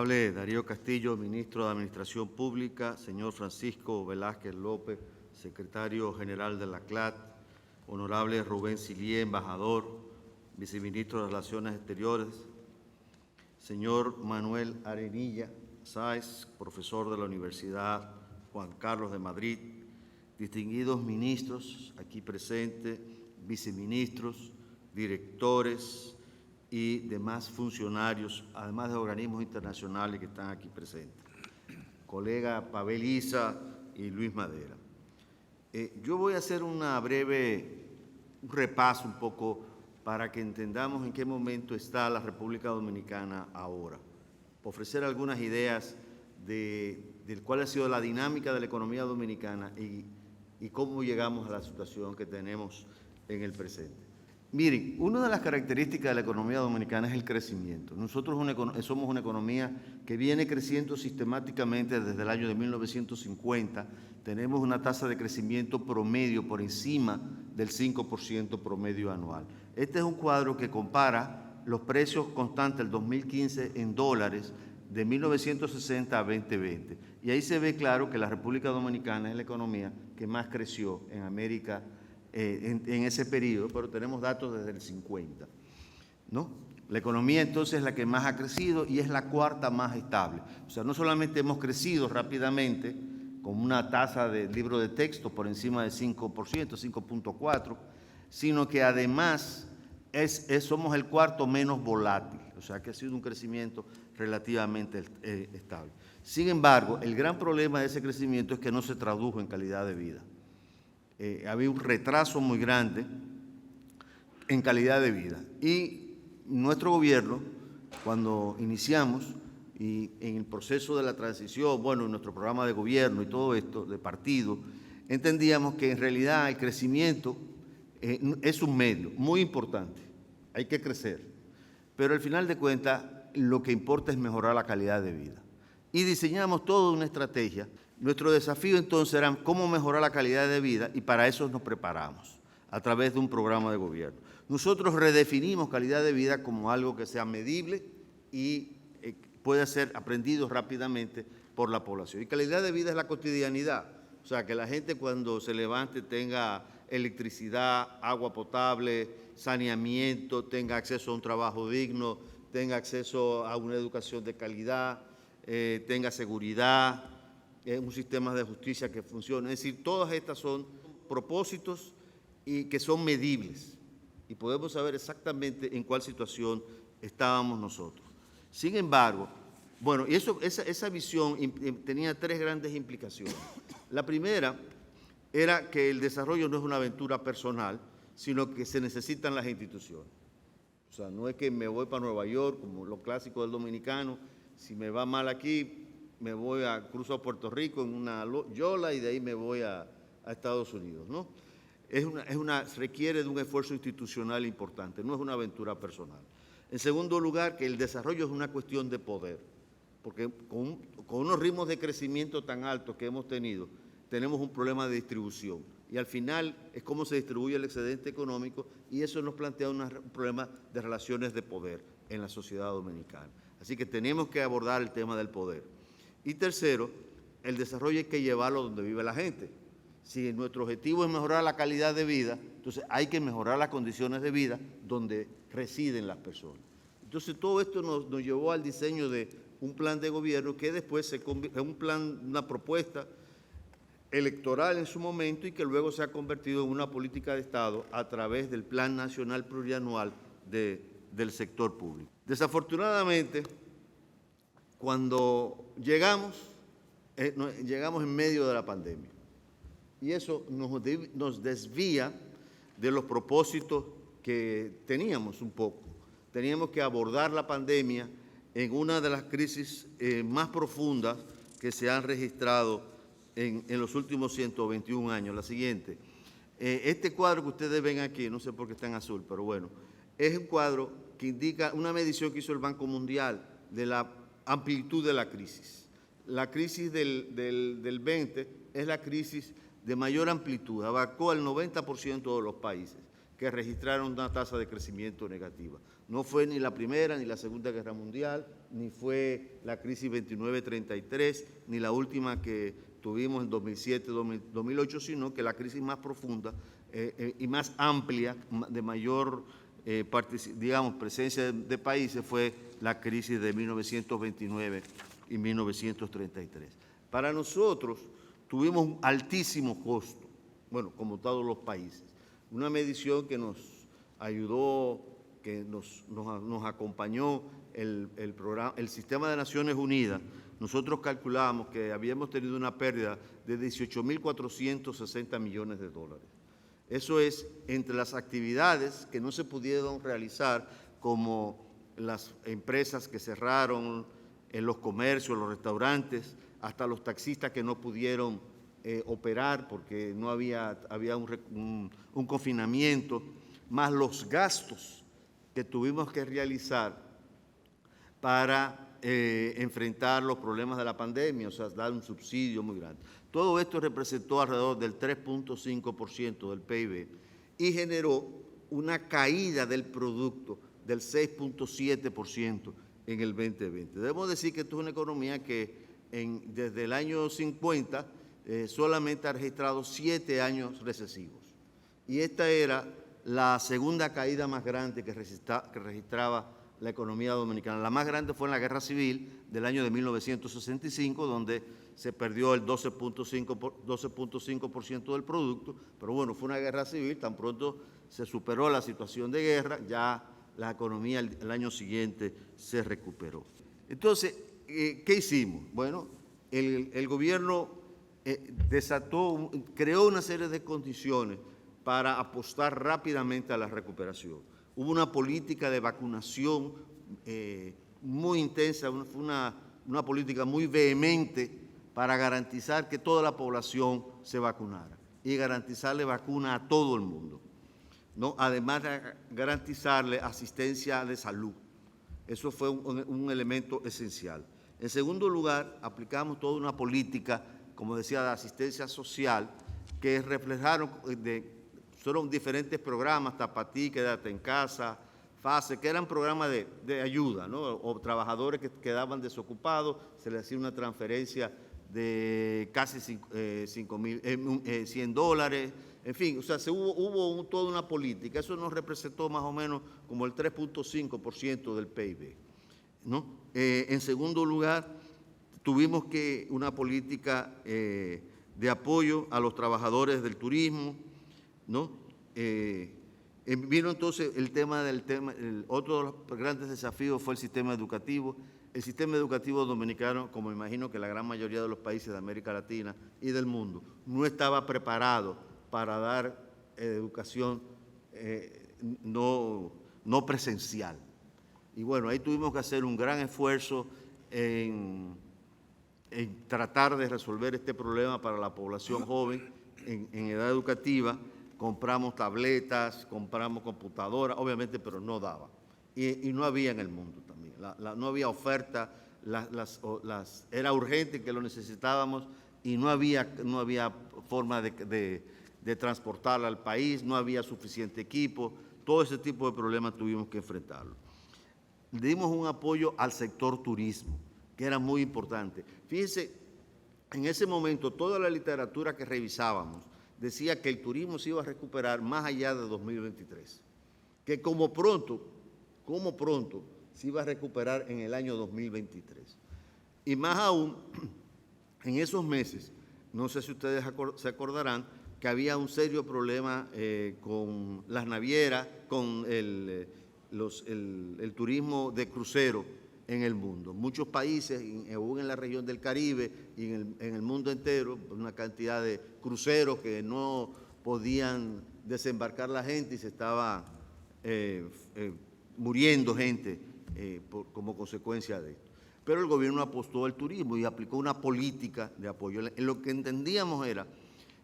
Honorable Darío Castillo, Ministro de Administración Pública, señor Francisco Velázquez López, Secretario General de la CLAT, Honorable Rubén Silié, Embajador, Viceministro de Relaciones Exteriores, señor Manuel Arenilla Sáez, profesor de la Universidad Juan Carlos de Madrid, distinguidos ministros aquí presentes, viceministros, directores y demás funcionarios, además de organismos internacionales que están aquí presentes, colega Pavel Isa y Luis Madera. Yo voy a hacer un repaso un poco para que entendamos en qué momento está la República Dominicana ahora, ofrecer algunas ideas de cuál ha sido la dinámica de la economía dominicana y cómo llegamos a la situación que tenemos en el presente. Miren, una de las características de la economía dominicana es el crecimiento. Nosotros somos una economía que viene creciendo sistemáticamente desde el año de 1950. Tenemos una tasa de crecimiento promedio por encima del 5% promedio anual. Este es un cuadro que compara los precios constantes del 2015 en dólares de 1960 a 2020. Y ahí se ve claro que la República Dominicana es la economía que más creció en América en ese periodo, pero tenemos datos desde el 50, ¿no? La economía entonces es la que más ha crecido y es la cuarta más estable. O sea, no solamente hemos crecido rápidamente con una tasa de libro de texto por encima del 5%, 5.4%, sino que además somos el cuarto menos volátil, o sea que ha sido un crecimiento relativamente estable. Sin embargo, el gran problema de ese crecimiento es que no se tradujo en calidad de vida. Había un retraso muy grande en calidad de vida. Y nuestro gobierno, cuando iniciamos y en el proceso de la transición, bueno, en nuestro programa de gobierno y todo esto, de partido, entendíamos que en realidad el crecimiento es un medio muy importante, hay que crecer, pero al final de cuentas lo que importa es mejorar la calidad de vida. Y diseñamos toda una estrategia. Nuestro desafío entonces era cómo mejorar la calidad de vida y para eso nos preparamos a través de un programa de gobierno. Nosotros redefinimos calidad de vida como algo que sea medible y pueda ser aprendido rápidamente por la población. Y calidad de vida es la cotidianidad, o sea, que la gente cuando se levante tenga electricidad, agua potable, saneamiento, tenga acceso a un trabajo digno, tenga acceso a una educación de calidad, tenga seguridad, un sistema de justicia que funcione. Es decir, todas estas son propósitos y que son medibles y podemos saber exactamente en cuál situación estábamos nosotros. Sin embargo, bueno, y esa visión tenía tres grandes implicaciones. La primera era que el desarrollo no es una aventura personal, sino que se necesitan las instituciones. O sea, no es que me voy para Nueva York, como lo clásico del dominicano, si me va mal aquí, me voy cruzo a Puerto Rico en una yola y de ahí me voy a Estados Unidos, ¿no? Requiere de un esfuerzo institucional importante, no es una aventura personal. En segundo lugar, que el desarrollo es una cuestión de poder, porque con unos ritmos de crecimiento tan altos que hemos tenido, tenemos un problema de distribución. Y al final es cómo se distribuye el excedente económico y eso nos plantea un problema de relaciones de poder en la sociedad dominicana. Así que tenemos que abordar el tema del poder. Y tercero, el desarrollo hay que llevarlo donde vive la gente. Si nuestro objetivo es mejorar la calidad de vida, entonces hay que mejorar las condiciones de vida donde residen las personas. Entonces todo esto nos llevó al diseño de un plan de gobierno que después se convirtió en una propuesta electoral en su momento y que luego se ha convertido en una política de Estado a través del Plan Nacional Plurianual del sector público. Desafortunadamente, cuando llegamos en medio de la pandemia y eso nos desvía de los propósitos que teníamos un poco. Teníamos que abordar la pandemia en una de las crisis más profundas que se han registrado en los últimos 121 años. La siguiente. Este cuadro que ustedes ven aquí, no sé por qué está en azul, pero bueno, es un cuadro que indica una medición que hizo el Banco Mundial de la amplitud de la crisis. La crisis del 20 es la crisis de mayor amplitud, abarcó al 90% de los países. que registraron una tasa de crecimiento negativa. No fue ni la Primera ni la Segunda Guerra Mundial, ni fue la crisis 29-33, ni la última que tuvimos en 2007-2008, sino que la crisis más profunda y más amplia, de mayor digamos, presencia de países, fue la crisis de 1929 y 1933. Para nosotros tuvimos un altísimo costo, bueno, como todos los países. Una medición que nos ayudó, que nos acompañó el Sistema de Naciones Unidas. Nosotros calculamos que habíamos tenido una pérdida de 18.460 millones de dólares. Eso es entre las actividades que no se pudieron realizar, como las empresas que cerraron, en los comercios, los restaurantes, hasta los taxistas que no pudieron operar porque no había un confinamiento, más los gastos que tuvimos que realizar para enfrentar los problemas de la pandemia, o sea, dar un subsidio muy grande. Todo esto representó alrededor del 3.5% del PIB y generó una caída del producto del 6.7% en el 2020. Debemos decir que esto es una economía que desde el año 50 solamente ha registrado 7 años recesivos. Y esta era la segunda caída más grande que registraba la economía dominicana. La más grande fue en la Guerra Civil del año de 1965, donde se perdió el 12.5% del producto, pero bueno, fue una guerra civil, tan pronto se superó la situación de guerra, ya la economía el año siguiente se recuperó. Entonces, ¿qué hicimos? Bueno, el gobierno creó una serie de condiciones para apostar rápidamente a la recuperación. Hubo una política de vacunación muy intensa, una política muy vehemente para garantizar que toda la población se vacunara y garantizarle vacuna a todo el mundo, ¿no? Además de garantizarle asistencia de salud. Eso fue un elemento esencial. En segundo lugar, aplicamos toda una política, como decía, de asistencia social, que reflejaron, fueron diferentes programas, Tapatí, Quédate en Casa, FASE, que eran programas de ayuda, ¿no? O trabajadores que quedaban desocupados, se les hacía una transferencia de casi $100, en fin, o sea, hubo toda una política. Eso nos representó más o menos como el 3.5% del PIB, ¿no? En segundo lugar, tuvimos una política de apoyo a los trabajadores del turismo, ¿no? Vino entonces otro de los grandes desafíos fue el sistema educativo. El sistema educativo dominicano, como imagino que la gran mayoría de los países de América Latina y del mundo, no estaba preparado para dar educación no presencial. Y bueno, ahí tuvimos que hacer un gran esfuerzo en tratar de resolver este problema para la población joven en edad educativa. Compramos tabletas, compramos computadoras, obviamente, pero no daba. Y no había en el mundo también. No había oferta, era urgente que lo necesitábamos y no había forma de transportarla al país, no había suficiente equipo. Todo ese tipo de problemas tuvimos que enfrentarlo. Le dimos un apoyo al sector turismo, que era muy importante. Fíjense, en ese momento toda la literatura que revisábamos decía que el turismo se iba a recuperar más allá de 2023, que como pronto se iba a recuperar en el año 2023. Y más aún, en esos meses, no sé si ustedes se acordarán, que había un serio problema con las navieras, con el turismo de crucero en el mundo. Muchos países, aún en la región del Caribe y en el mundo entero, una cantidad de cruceros que no podían desembarcar la gente y se estaba muriendo gente como consecuencia de esto. Pero el gobierno apostó al turismo y aplicó una política de apoyo. Lo que entendíamos era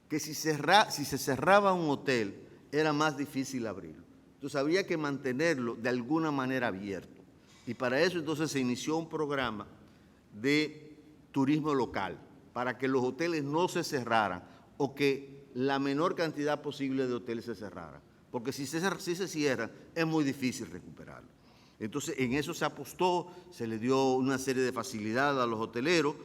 que si se cerraba un hotel, era más difícil abrirlo. Entonces habría que mantenerlo de alguna manera abierto. Y para eso entonces se inició un programa de turismo local, para que los hoteles no se cerraran o que la menor cantidad posible de hoteles se cerraran. porque si se cierran es muy difícil recuperarlo. Entonces, en eso se apostó, se le dio una serie de facilidades a los hoteleros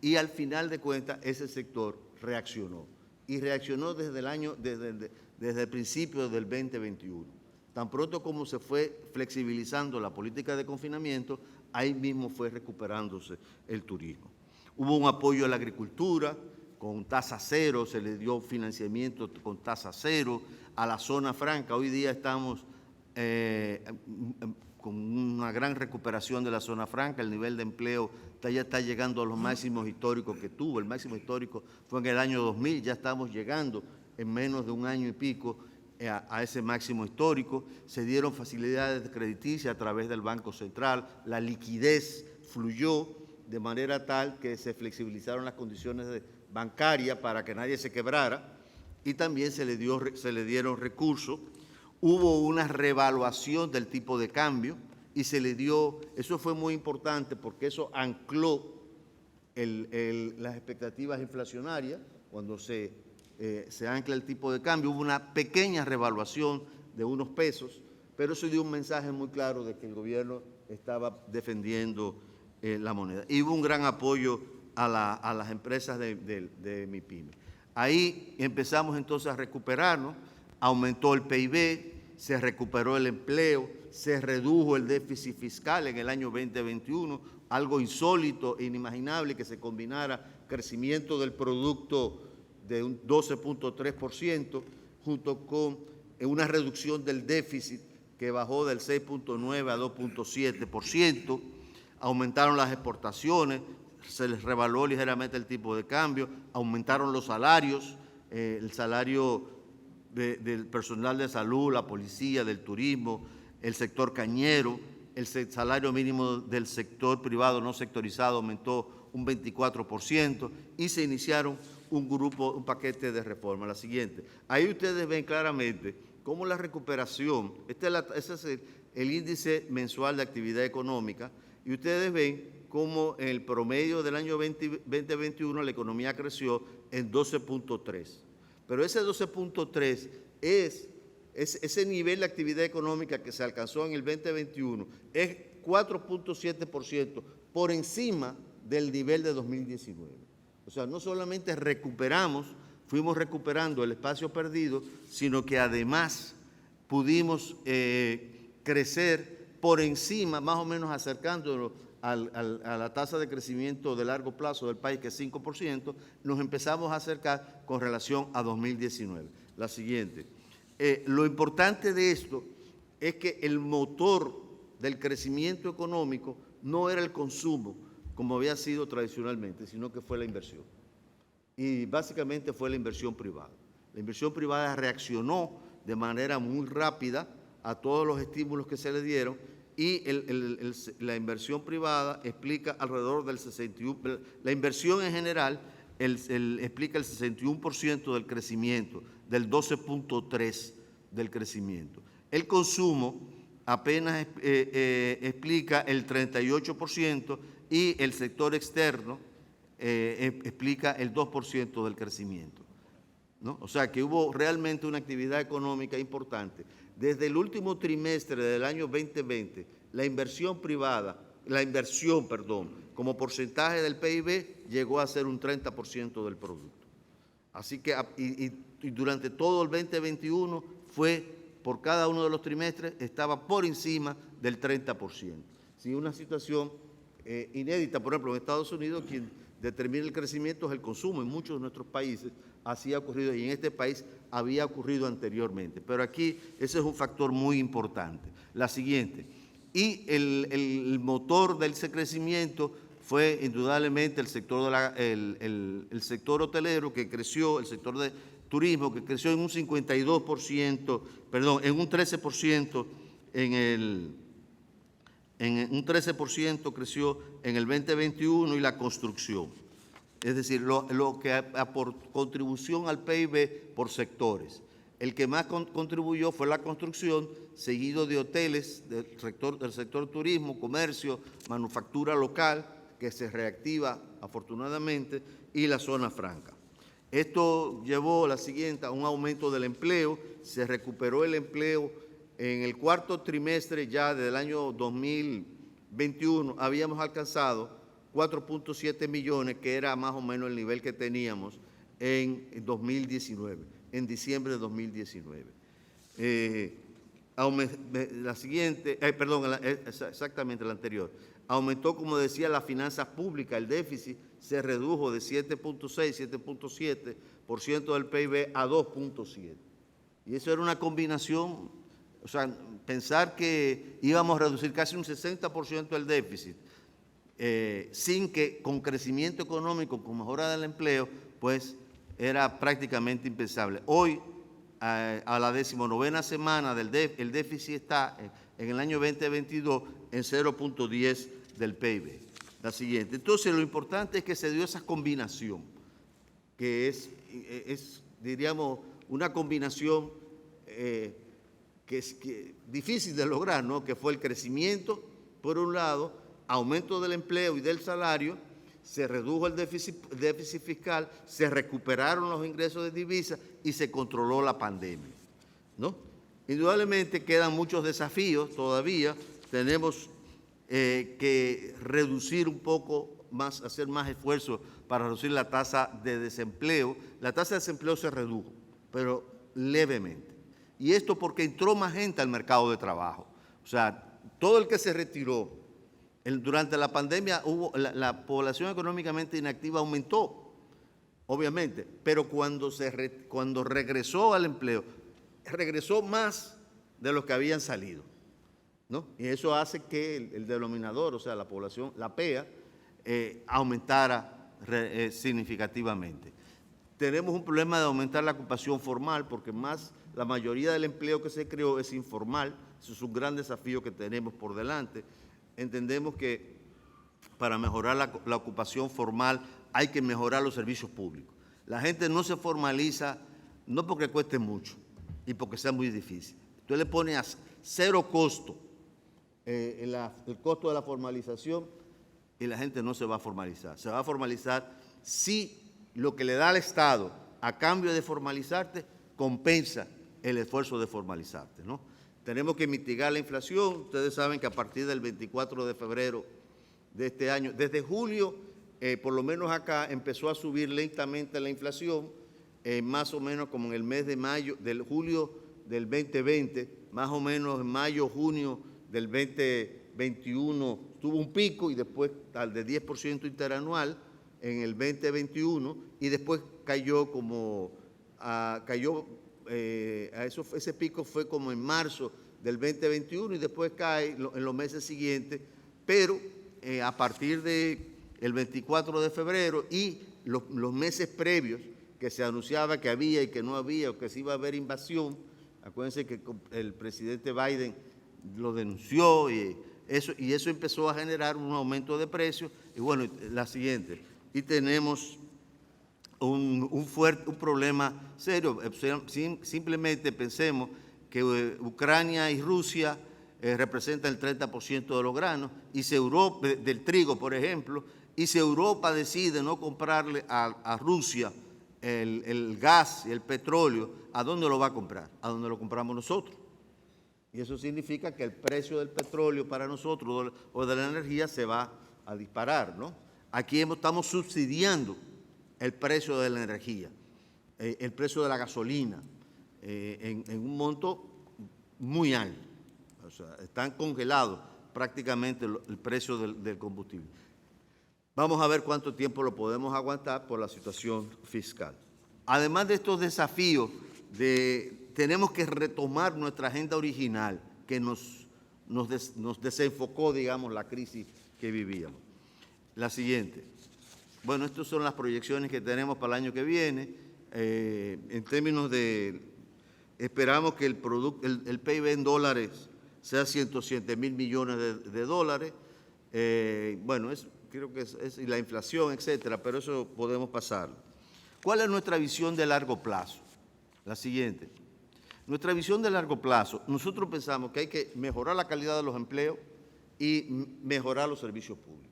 y al final de cuentas ese sector reaccionó. Y reaccionó desde el principio del 2021. Tan pronto como se fue flexibilizando la política de confinamiento, ahí mismo fue recuperándose el turismo. Hubo un apoyo a la agricultura con tasa cero, se le dio financiamiento con tasa cero a la zona franca. Hoy día estamos con una gran recuperación de la zona franca, el nivel de empleo ya está llegando a los máximos históricos que tuvo. El máximo histórico fue en el año 2000, ya estamos llegando en menos de un año y pico a ese máximo histórico. Se dieron facilidades crediticias a través del Banco Central, la liquidez fluyó de manera tal que se flexibilizaron las condiciones bancarias para que nadie se quebrara y también se le dieron recursos. Hubo una revaluación del tipo de cambio y se le dio, eso fue muy importante porque eso ancló las expectativas inflacionarias. Cuando se ancla el tipo de cambio, hubo una pequeña revaluación de unos pesos, pero eso dio un mensaje muy claro de que el gobierno estaba defendiendo la moneda. Y hubo un gran apoyo a las empresas de MIPYME. Ahí empezamos entonces a recuperarnos, aumentó el PIB, se recuperó el empleo, se redujo el déficit fiscal en el año 2021, algo insólito e inimaginable que se combinara crecimiento del producto de un 12.3% junto con una reducción del déficit que bajó del 6.9 a 2.7%, aumentaron las exportaciones, se les revaluó ligeramente el tipo de cambio, aumentaron los salarios, el salario del personal de salud, la policía, del turismo, el sector cañero, el salario mínimo del sector privado no sectorizado aumentó un 24% y se iniciaron un paquete de reformas. La siguiente. Ahí ustedes ven claramente cómo la recuperación, ese es el índice mensual de actividad económica, y ustedes ven cómo en el promedio del año 2021 la economía creció en 12.3. Pero ese 12.3 es ese nivel de actividad económica que se alcanzó en el 2021, es 4.7% por encima del nivel de 2019. O sea, no solamente fuimos recuperando el espacio perdido, sino que además pudimos crecer por encima, más o menos acercándonos a la tasa de crecimiento de largo plazo del país, que es 5%, nos empezamos a acercar con relación a 2019. La siguiente. Lo importante de esto es que el motor del crecimiento económico no era el consumo, como había sido tradicionalmente, sino que fue la inversión. Y básicamente fue la inversión privada. La inversión privada reaccionó de manera muy rápida a todos los estímulos que se le dieron y la inversión privada explica alrededor del 61%, la inversión en general explica el 61% del crecimiento, del 12.3% del crecimiento. El consumo apenas explica el 38% y el sector externo explica el 2% del crecimiento, ¿no? O sea que hubo realmente una actividad económica importante. Desde el último trimestre del año 2020, la inversión, como porcentaje del PIB llegó a ser un 30% del producto. Así que y durante todo el 2021 por cada uno de los trimestres, estaba por encima del 30%. Sí, una situación inédita. Por ejemplo, en Estados Unidos, quien determina el crecimiento es el consumo. En muchos de nuestros países así ha ocurrido y en este país había ocurrido anteriormente. Pero aquí ese es un factor muy importante. La siguiente. Y el motor de ese crecimiento fue indudablemente el sector, el sector hotelero que creció, el sector de turismo que creció en un 52%, en un 13%, un 13% creció en el 2021 y la construcción. Es decir, lo que por contribución al PIB por sectores. El que más contribuyó fue la construcción, seguido de hoteles, del sector turismo, comercio, manufactura local, que se reactiva afortunadamente, y la zona franca. Esto llevó a un aumento del empleo, se recuperó el empleo. En el cuarto trimestre ya del año 2021 habíamos alcanzado 4.7 millones, que era más o menos el nivel que teníamos en 2019, en diciembre de 2019. Exactamente la anterior. Aumentó, como decía, las finanzas públicas, el déficit se redujo de 7.7% del PIB a 2.7%. Y eso era una combinación, o sea, pensar que íbamos a reducir casi un 60% el déficit, sin que con crecimiento económico, con mejora del empleo, pues era prácticamente impensable. Hoy, a la 19ª semana el déficit está en el año 2022 en 0.10 del PIB. La siguiente. Entonces, lo importante es que se dio esa combinación, que es diríamos, una combinación que es difícil de lograr, ¿no? Que fue el crecimiento, por un lado, aumento del empleo y del salario, se redujo el déficit fiscal, se recuperaron los ingresos de divisas y se controló la pandemia, ¿no? Indudablemente quedan muchos desafíos todavía, tenemos que reducir un poco más, hacer más esfuerzos para reducir la tasa de desempleo. La tasa de desempleo se redujo, pero levemente. Y esto porque entró más gente al mercado de trabajo. O sea, todo el que se retiró durante la pandemia, la población económicamente inactiva aumentó, obviamente, pero cuando regresó al empleo, regresó más de los que habían salido, ¿no? Y eso hace que el denominador, o sea, la población, la PEA, aumentara significativamente. Tenemos un problema de aumentar la ocupación formal porque la mayoría del empleo que se creó es informal. Eso es un gran desafío que tenemos por delante. Entendemos que para mejorar la ocupación formal hay que mejorar los servicios públicos. La gente no se formaliza no porque cueste mucho y porque sea muy difícil. Usted le pone a cero costo el costo de la formalización y la gente no se va a formalizar. Se va a formalizar si lo que le da al Estado a cambio de formalizarte compensa el esfuerzo de formalizarte, ¿no? Tenemos que mitigar la inflación. Ustedes saben que a partir del 24 de febrero de este año, desde julio, por lo menos acá, empezó a subir lentamente la inflación, más o menos como en el mes de mayo, julio del 2020, más o menos en mayo, junio del 2021, tuvo un pico y después tal de 10% interanual en el 2021 y después cayó ese pico fue como en marzo del 2021 y después cae en los meses siguientes, pero a partir del 24 de febrero y los meses previos que se anunciaba que había y que no había o que se iba a haber invasión, acuérdense que el presidente Biden lo denunció y eso empezó a generar un aumento de precios. Y bueno, la siguiente, y tenemos un problema serio. Simplemente pensemos que Ucrania y Rusia representan el 30% de los granos, y si Europa, del trigo, por ejemplo, y si Europa decide no comprarle a Rusia el gas y el petróleo, ¿a dónde lo va a comprar? A dónde lo compramos nosotros. Y eso significa que el precio del petróleo para nosotros o de la energía se va a disparar, ¿no? Aquí estamos subsidiando el precio de la energía, el precio de la gasolina, en un monto muy alto. O sea, están congelados prácticamente el precio del combustible. Vamos a ver cuánto tiempo lo podemos aguantar por la situación fiscal. Además de estos desafíos, tenemos que retomar nuestra agenda original que nos desenfocó, digamos, la crisis que vivíamos. La siguiente. Bueno, estas son las proyecciones que tenemos para el año que viene. En términos de, esperamos que el PIB en dólares sea 107.000 millones de dólares. Bueno, creo que es la inflación, etcétera, pero eso podemos pasarlo. ¿Cuál es nuestra visión de largo plazo? La siguiente. Nuestra visión de largo plazo, nosotros pensamos que hay que mejorar la calidad de los empleos y mejorar los servicios públicos.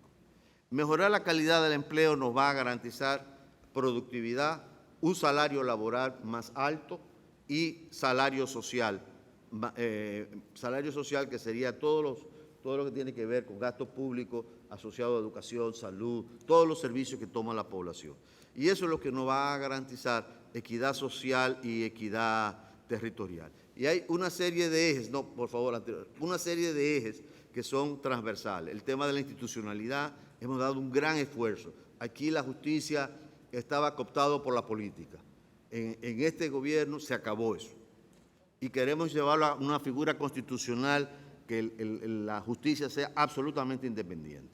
Mejorar la calidad del empleo nos va a garantizar productividad, un salario laboral más alto y salario social. Salario social que sería todo lo que tiene que ver con gastos públicos asociados a educación, salud, todos los servicios que toma la población. Y eso es lo que nos va a garantizar equidad social y equidad territorial. Y hay una serie de ejes, no, por favor, una serie de ejes que son transversales. El tema de la institucionalidad, hemos dado un gran esfuerzo. Aquí la justicia estaba cooptado por la política. En este gobierno se acabó eso. Y queremos llevarlo a una figura constitucional que la justicia sea absolutamente independiente.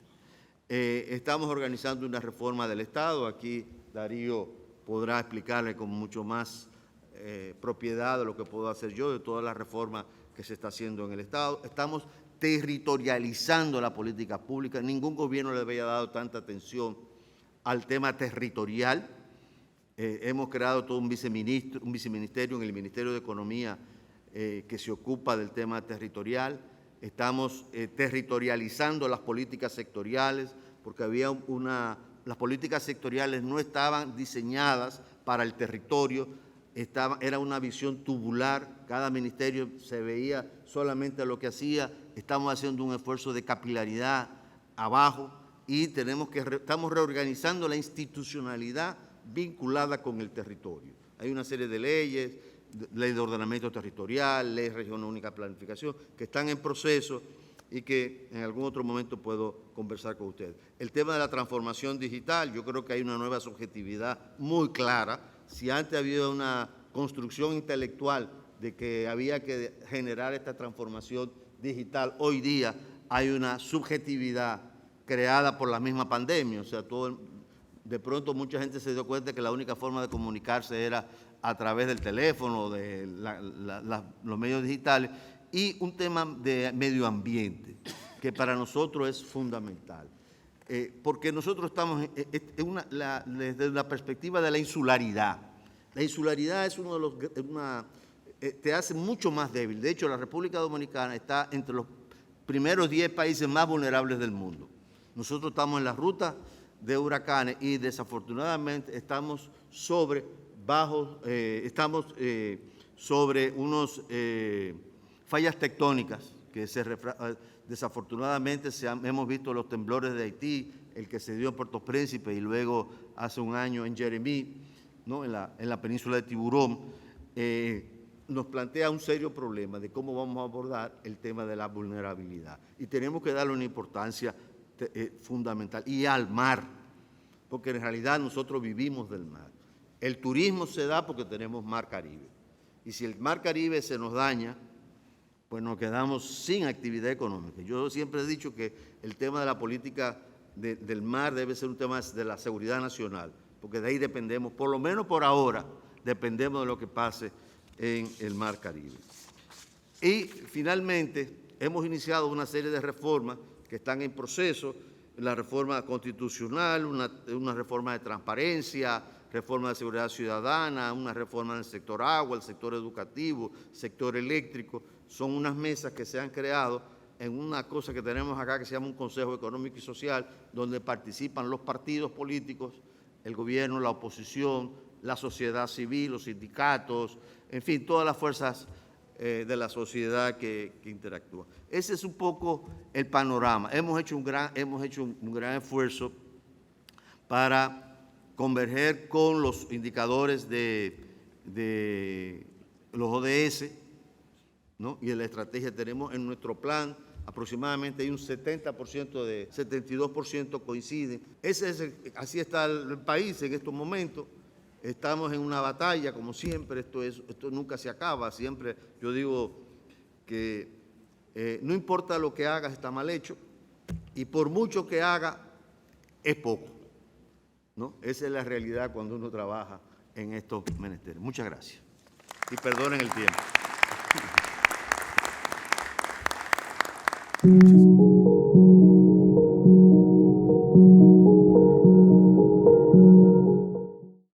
Estamos organizando una reforma del Estado. Aquí Darío podrá explicarle con mucho más propiedad de lo que puedo hacer yo, de toda la reforma que se está haciendo en el Estado. Estamos territorializando la política pública. Ningún gobierno le había dado tanta atención al tema territorial. Hemos creado todo un viceministerio en el Ministerio de Economía que se ocupa del tema territorial. Estamos territorializando las políticas sectoriales porque las políticas sectoriales no estaban diseñadas para el territorio, era una visión tubular, cada ministerio se veía solamente lo que hacía. Estamos haciendo un esfuerzo de capilaridad abajo y estamos reorganizando la institucionalidad vinculada con el territorio. Hay una serie de leyes, ley de ordenamiento territorial, ley regional única de planificación, que están en proceso y que en algún otro momento puedo conversar con ustedes. El tema de la transformación digital, yo creo que hay una nueva subjetividad muy clara. Si antes había una construcción intelectual de que había que generar esta transformación digital, hoy día hay una subjetividad creada por la misma pandemia. O sea, de pronto mucha gente se dio cuenta que la única forma de comunicarse era a través del teléfono, de los medios digitales, y un tema de medio ambiente, que para nosotros es fundamental. Porque nosotros estamos desde la perspectiva de la insularidad. La insularidad es te hace mucho más débil. De hecho, la República Dominicana está entre los primeros 10 países más vulnerables del mundo. Nosotros estamos en la ruta de huracanes y desafortunadamente estamos sobre unos fallas tectónicas que desafortunadamente hemos visto los temblores de Haití, el que se dio en Puerto Príncipe y luego hace un año en Jeremí, ¿no? en la península de Tiburón. Nos plantea un serio problema de cómo vamos a abordar el tema de la vulnerabilidad. Y tenemos que darle una importancia fundamental. Y al mar, porque en realidad nosotros vivimos del mar. El turismo se da porque tenemos mar Caribe. Y si el mar Caribe se nos daña, pues nos quedamos sin actividad económica. Yo siempre he dicho que el tema de la política del mar debe ser un tema de la seguridad nacional, porque de ahí dependemos, por lo menos por ahora, dependemos de lo que pase en el mar Caribe. Y finalmente hemos iniciado una serie de reformas que están en proceso, la reforma constitucional, una reforma de transparencia, reforma de seguridad ciudadana, una reforma en el sector agua, el sector educativo, sector eléctrico. Son unas mesas que se han creado en una cosa que tenemos acá que se llama un Consejo Económico y Social, donde participan los partidos políticos, el gobierno, la oposición, la sociedad civil, los sindicatos, en fin, todas las fuerzas de la sociedad que interactúan. Ese es un poco el panorama. Hemos hecho un gran esfuerzo para converger con los indicadores de los ODS, ¿no? Y en la estrategia tenemos en nuestro plan aproximadamente hay un 72% coinciden. Así está el país en estos momentos. Estamos en una batalla, como siempre, esto nunca se acaba. Siempre yo digo que no importa lo que hagas, está mal hecho, y por mucho que haga, es poco, ¿no? Esa es la realidad cuando uno trabaja en estos menesteres. Muchas gracias. Y perdonen el tiempo.